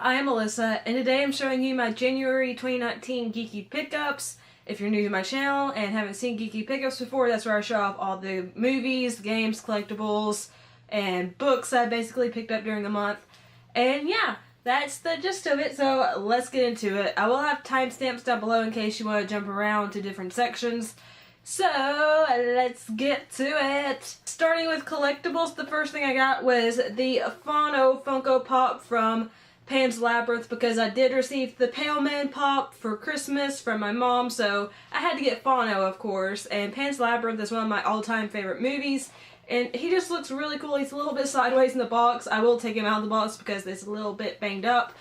I'm Alyssa, and today I'm showing you my January 2019 Geeky Pickups. If you're new to my channel and haven't seen Geeky Pickups before, that's where I show off all the movies, games, collectibles, and books I basically picked up during the month. And yeah, that's the gist of it, so let's get into it. I will have timestamps down below in case you want to jump around to different sections. So, let's get to it! Starting with collectibles, the first thing I got was the Fawno Funko Pop from Pan's Labyrinth because I did receive the Pale Man Pop for Christmas from my mom, so I had to get Fawno, of course, and Pan's Labyrinth is one of my all-time favorite movies, and he just looks really cool. He's a little bit sideways in the box. I will take him out of the box because it's a little bit banged up,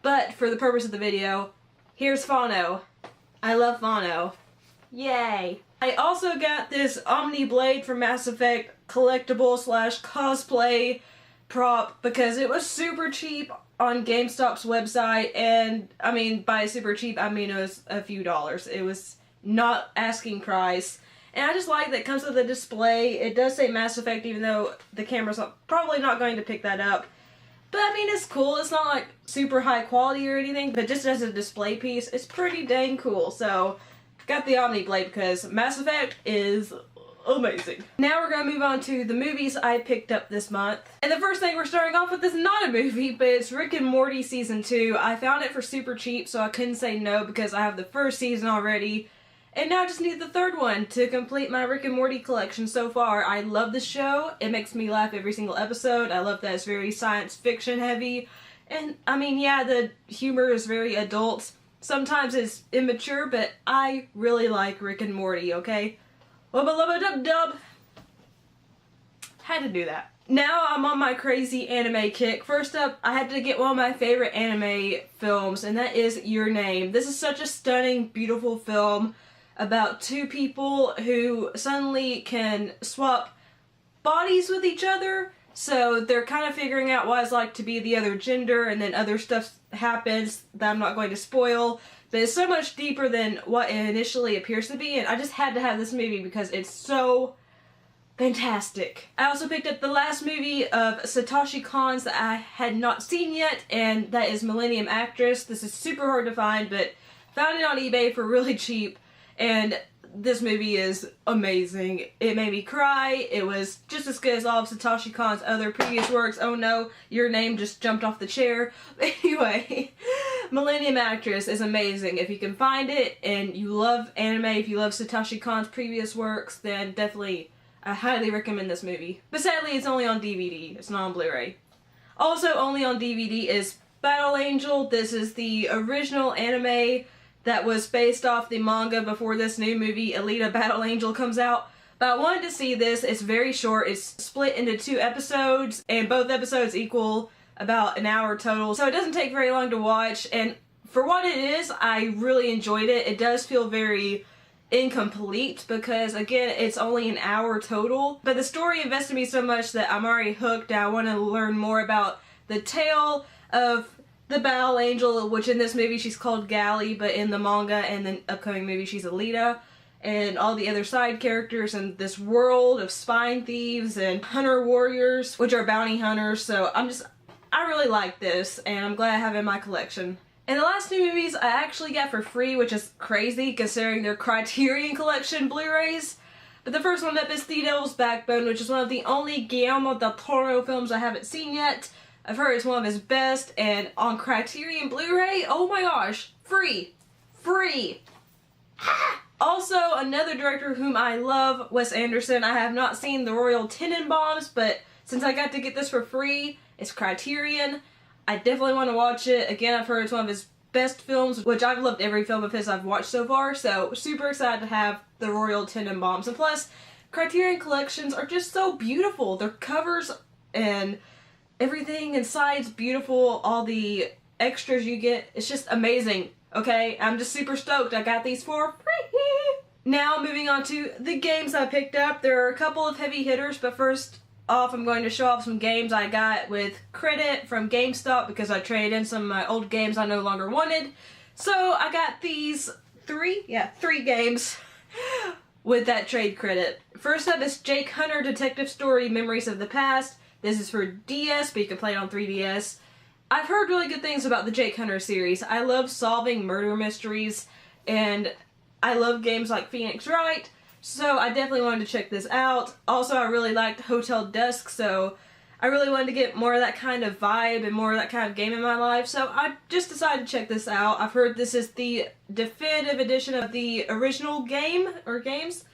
but for the purpose of the video, here's Fawno. I love Fawno. Yay! I also got this Omni Blade from Mass Effect collectible slash cosplay prop because it was super cheap on GameStop's website, and I mean by super cheap I mean it was a few dollars. It was not asking price, and I just like that it comes with a display. It does say Mass Effect even though the camera's probably not going to pick that up, but I mean it's cool. It's not like super high quality or anything, but just as a display piece it's pretty dang cool. So got the Omni Blade because Mass Effect is amazing. Now we're going to move on to the movies I picked up this month. And the first thing we're starting off with is not a movie, but it's Rick and Morty Season 2. I found it for super cheap, so I couldn't say no because I have the first season already. And now I just need the third one to complete my Rick and Morty collection so far. I love the show. It makes me laugh every single episode. I love that it's very science fiction heavy. And I mean, yeah, the humor is very adult. Sometimes it's immature, but I really like Rick and Morty, okay? Wubba lubba dub dub. Had to do that. Now I'm on my crazy anime kick. First up, I had to get one of my favorite anime films, and that is Your Name. This is such a stunning, beautiful film about two people who suddenly can swap bodies with each other. So they're kind of figuring out what it's like to be the other gender, and then other stuff happens that I'm not going to spoil. But it's so much deeper than what it initially appears to be, and I just had to have this movie because it's so fantastic. I also picked up the last movie of Satoshi Kon's that I had not seen yet, and that is Millennium Actress. This is super hard to find, but found it on eBay for really cheap, and this movie is amazing. It made me cry. It was just as good as all of Satoshi Kon's other previous works. Oh no, Your Name just jumped off the chair. Anyway, Millennium Actress is amazing. If you can find it and you love anime, if you love Satoshi Kon's previous works, then definitely I highly recommend this movie. But sadly it's only on DVD. It's not on Blu-ray. Also only on DVD is Battle Angel. This is the original anime that was based off the manga before this new movie, Alita Battle Angel, comes out. But I wanted to see this. It's very short. It's split into 2 episodes, and both episodes equal about an hour total. So it doesn't take very long to watch, and for what it is, I really enjoyed it. It does feel very incomplete because, again, it's only an hour total. But the story invested me so much that I'm already hooked. I want to learn more about the tale of the Battle Angel, which in this movie she's called Gally, but in the manga and the upcoming movie she's Alita, and all the other side characters and this world of spine thieves and hunter warriors, which are bounty hunters. So I really like this, and I'm glad I have it in my collection. And the last 2 movies I actually got for free, which is crazy considering they're Criterion Collection Blu-rays. But the first one up is The Devil's Backbone, which is one of the only Guillermo del Toro films I haven't seen yet. I've heard it's one of his best, and on Criterion Blu-ray, oh my gosh, free! Free! Also, another director whom I love, Wes Anderson. I have not seen The Royal Tenenbaums, but since I got to get this for free, it's Criterion. I definitely want to watch it. Again, I've heard it's one of his best films, which I've loved every film of his I've watched so far, so super excited to have The Royal Tenenbaums. And plus, Criterion collections are just so beautiful. Their covers and everything inside's beautiful. All the extras you get, it's just amazing. Okay, I'm just super stoked. I got these for free. Now moving on to the games I picked up. There are a couple of heavy hitters, but first off I'm going to show off some games I got with credit from GameStop because I traded in some of my old games I no longer wanted. So I got these 3 games with that trade credit. First up is Jake Hunter Detective Story Memories of the Past. This is for DS, but you can play it on 3DS. I've heard really good things about the Jake Hunter series. I love solving murder mysteries, and I love games like Phoenix Wright, so I definitely wanted to check this out. Also, I really liked Hotel Dusk, so I really wanted to get more of that kind of vibe and more of that kind of game in my life, so I just decided to check this out. I've heard this is the definitive edition of the original game, or games,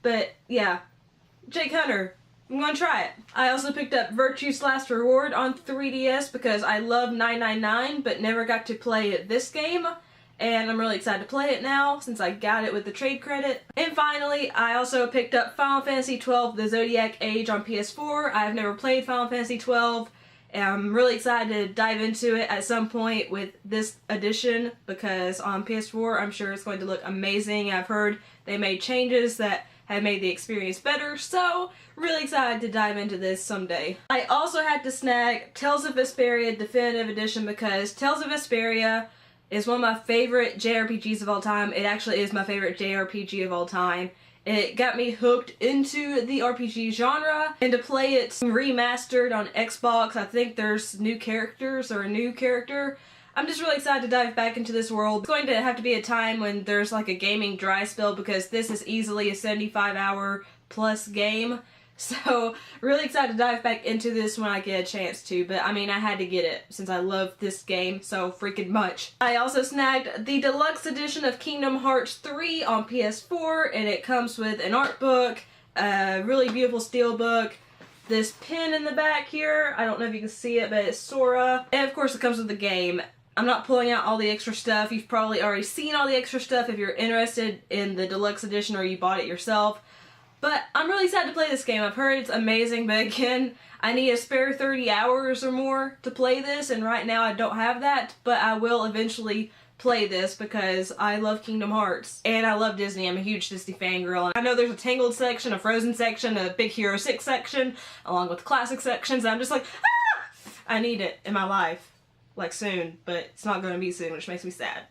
but yeah, Jake Hunter. I'm gonna try it. I also picked up Virtue's Last Reward on 3DS because I love 999 but never got to play this game, and I'm really excited to play it now since I got it with the trade credit. And finally, I also picked up Final Fantasy XII The Zodiac Age on PS4. I've never played Final Fantasy XII, and I'm really excited to dive into it at some point with this edition because on PS4 I'm sure it's going to look amazing. I've heard they made changes that have made the experience better, so really excited to dive into this someday. I also had to snag Tales of Vesperia Definitive Edition because Tales of Vesperia is one of my favorite JRPGs of all time. It actually is my favorite JRPG of all time. It got me hooked into the RPG genre, and to play it remastered on Xbox, I think there's new characters or a new character. I'm just really excited to dive back into this world. It's going to have to be a time when there's like a gaming dry spell because this is easily a 75-hour plus game. So really excited to dive back into this when I get a chance to, but I mean I had to get it since I love this game so freaking much. I also snagged the deluxe edition of Kingdom Hearts 3 on PS4, and it comes with an art book, a really beautiful steel book, this pin in the back here, I don't know if you can see it, but it's Sora, and of course it comes with the game. I'm not pulling out all the extra stuff. You've probably already seen all the extra stuff if you're interested in the deluxe edition or you bought it yourself. But I'm really excited to play this game. I've heard it's amazing, but again, I need a spare 30 hours or more to play this, and right now I don't have that, but I will eventually play this because I love Kingdom Hearts. And I love Disney. I'm a huge Disney fangirl. I know there's a Tangled section, a Frozen section, a Big Hero 6 section, along with classic sections, and I'm just like, ah! I need it in my life. Like soon, but it's not going to be soon, which makes me sad.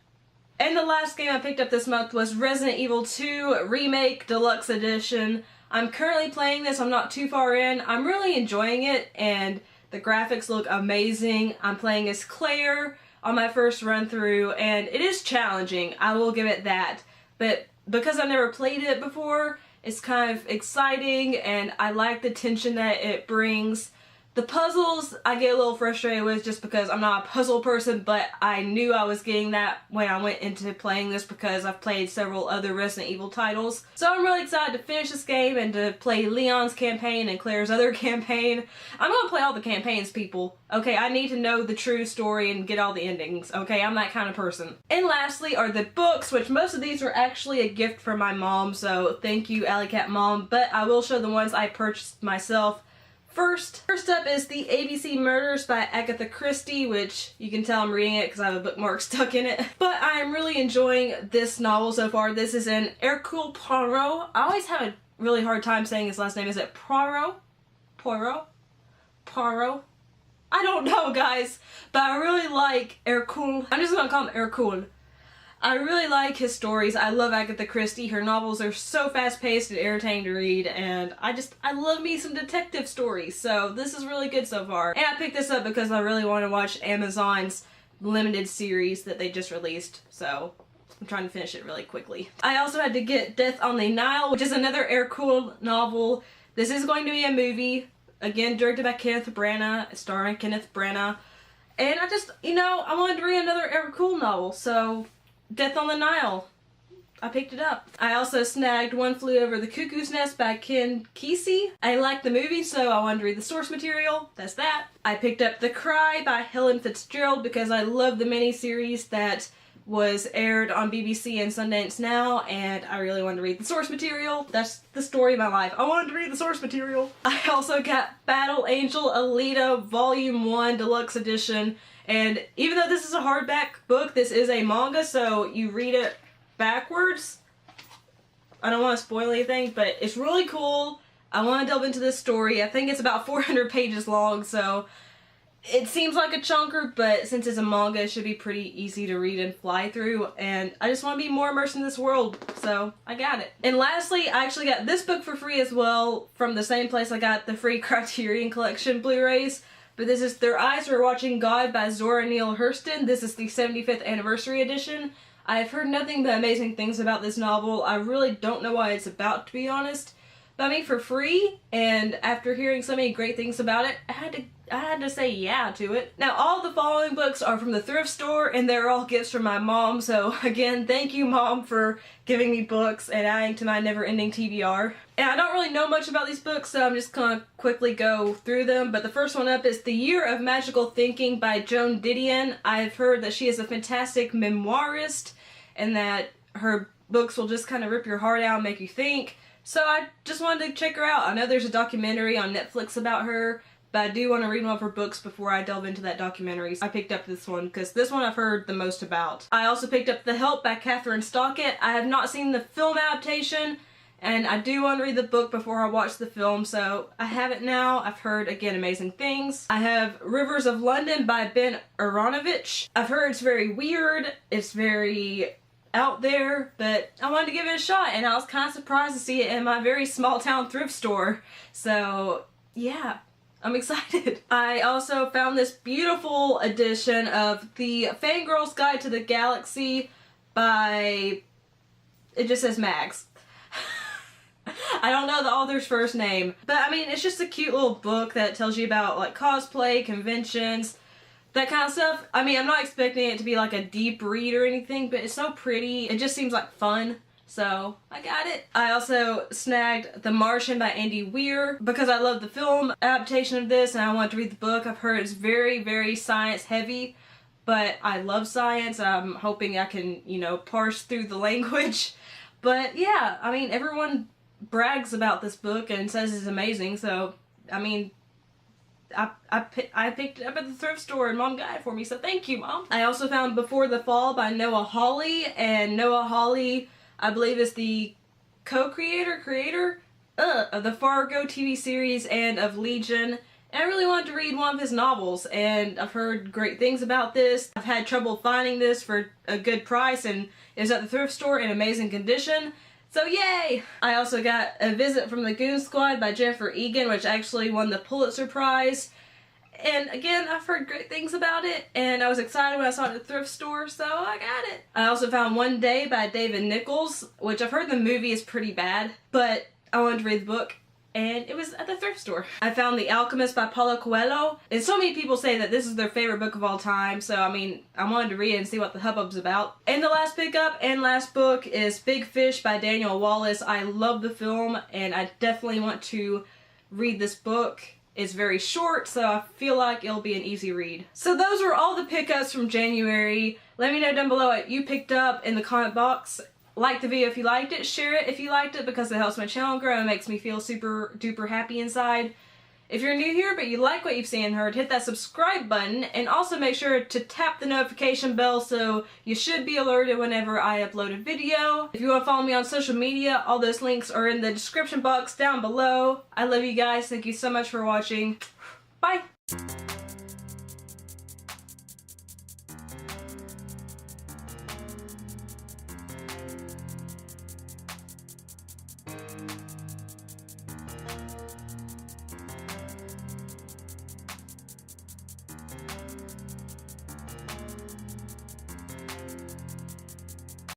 And the last game I picked up this month was Resident Evil 2 Remake Deluxe Edition. I'm currently playing this, I'm not too far in. I'm really enjoying it, and the graphics look amazing. I'm playing as Claire on my first run through, and it is challenging, I will give it that. But because I've never played it before, it's kind of exciting, and I like the tension that it brings. The puzzles I get a little frustrated with just because I'm not a puzzle person, but I knew I was getting that when I went into playing this because I've played several other Resident Evil titles. So I'm really excited to finish this game and to play Leon's campaign and Claire's other campaign. I'm gonna play all the campaigns, people. Okay, I need to know the true story and get all the endings. Okay, I'm that kind of person. And lastly are the books, which most of these were actually a gift from my mom, so thank you, Alley Cat Mom, but I will show the ones I purchased myself. First up is the ABC Murders by Agatha Christie, which you can tell I'm reading it because I have a bookmark stuck in it. But I am really enjoying this novel so far. This is an Hercule Poirot. I always have a really hard time saying his last name. Is it Poirot? Poirot? Poirot? I don't know, guys, but I really like Hercule. I'm just gonna call him Hercule. I really like his stories. I love Agatha Christie. Her novels are so fast-paced and entertaining to read, and I love me some detective stories, so this is really good so far. And I picked this up because I really want to watch Amazon's limited series that they just released, so I'm trying to finish it really quickly. I also had to get Death on the Nile, which is another Hercule novel. This is going to be a movie, again directed by Kenneth Branagh, starring Kenneth Branagh, and I wanted to read another Hercule novel, so Death on the Nile. I picked it up. I also snagged One Flew Over the Cuckoo's Nest by Ken Kesey. I liked the movie, so I wanted to read the source material. That's that. I picked up The Cry by Helen Fitzgerald because I love the miniseries that was aired on BBC and Sundance Now, and I really wanted to read the source material. That's the story of my life. I wanted to read the source material. I also got Battle Angel Alita Volume 1 Deluxe Edition. And even though this is a hardback book, this is a manga, so you read it backwards. I don't want to spoil anything, but it's really cool. I want to delve into this story. I think it's about 400 pages long, so it seems like a chunker, but since it's a manga, it should be pretty easy to read and fly through, and I just want to be more immersed in this world, so I got it. And lastly, I actually got this book for free as well from the same place I got the free Criterion Collection Blu-rays. but this is Their Eyes Were Watching God by Zora Neale Hurston. This is the 75th anniversary edition. I've heard nothing but amazing things about this novel. I really don't know why it's about, to be honest. But I mean, for free, and after hearing so many great things about it, I had to say yeah to it. Now, all the following books are from the thrift store, and they're all gifts from my mom, so again, thank you, Mom, for giving me books and adding to my never-ending TBR. And I don't really know much about these books, so I'm just gonna quickly go through them, but the first one up is The Year of Magical Thinking by Joan Didion. I've heard that she is a fantastic memoirist, and that her books will just kind of rip your heart out and make you think. So I just wanted to check her out. I know there's a documentary on Netflix about her, but I do want to read one of her books before I delve into that documentary. So I picked up this one because this one I've heard the most about. I also picked up The Help by Kathryn Stockett. I have not seen the film adaptation, and I do want to read the book before I watch the film, so I have it now. I've heard, again, amazing things. I have Rivers of London by Ben Aronovich. I've heard it's very weird, it's very out there, but I wanted to give it a shot, and I was kind of surprised to see it in my very small town thrift store. So yeah, I'm excited. I also found this beautiful edition of the Fangirl's Guide to the Galaxy by, it just says Mags. I don't know the author's first name, but I mean, it's just a cute little book that tells you about like cosplay, conventions, that kind of stuff. I mean, I'm not expecting it to be like a deep read or anything, but it's so pretty. It just seems like fun, so I got it. I also snagged The Martian by Andy Weir because I love the film adaptation of this and I wanted to read the book. I've heard it's very, very science heavy, but I love science. I'm hoping I can, you know, parse through the language. But yeah, I mean, everyone brags about this book and says it's amazing, so I mean, I picked it up at the thrift store and Mom got it for me, so thank you, Mom. I also found Before the Fall by Noah Hawley, and Noah Hawley, I believe, is the creator of the Fargo TV series and of Legion. And I really wanted to read one of his novels, and I've heard great things about this. I've had trouble finding this for a good price, and it was at the thrift store in amazing condition. So yay! I also got A Visit from the Goon Squad by Jennifer Egan, which actually won the Pulitzer Prize. And again, I've heard great things about it, and I was excited when I saw it at the thrift store, so I got it. I also found One Day by David Nichols, which I've heard the movie is pretty bad, but I wanted to read the book, and it was at the thrift store. I found The Alchemist by Paulo Coelho, and so many people say that this is their favorite book of all time, so I mean, I wanted to read it and see what the hubbub's about. And the last pickup and last book is Big Fish by Daniel Wallace. I love the film, and I definitely want to read this book. It's very short, so I feel like it'll be an easy read. So those were all the pickups from January. Let me know down below what you picked up in the comment box. Like the video if you liked it, share it if you liked it because it helps my channel grow and makes me feel super duper happy inside. If you're new here but you like what you've seen and heard, hit that subscribe button and also make sure to tap the notification bell so you should be alerted whenever I upload a video. If you want to follow me on social media, all those links are in the description box down below. I love you guys. Thank you so much for watching. Bye!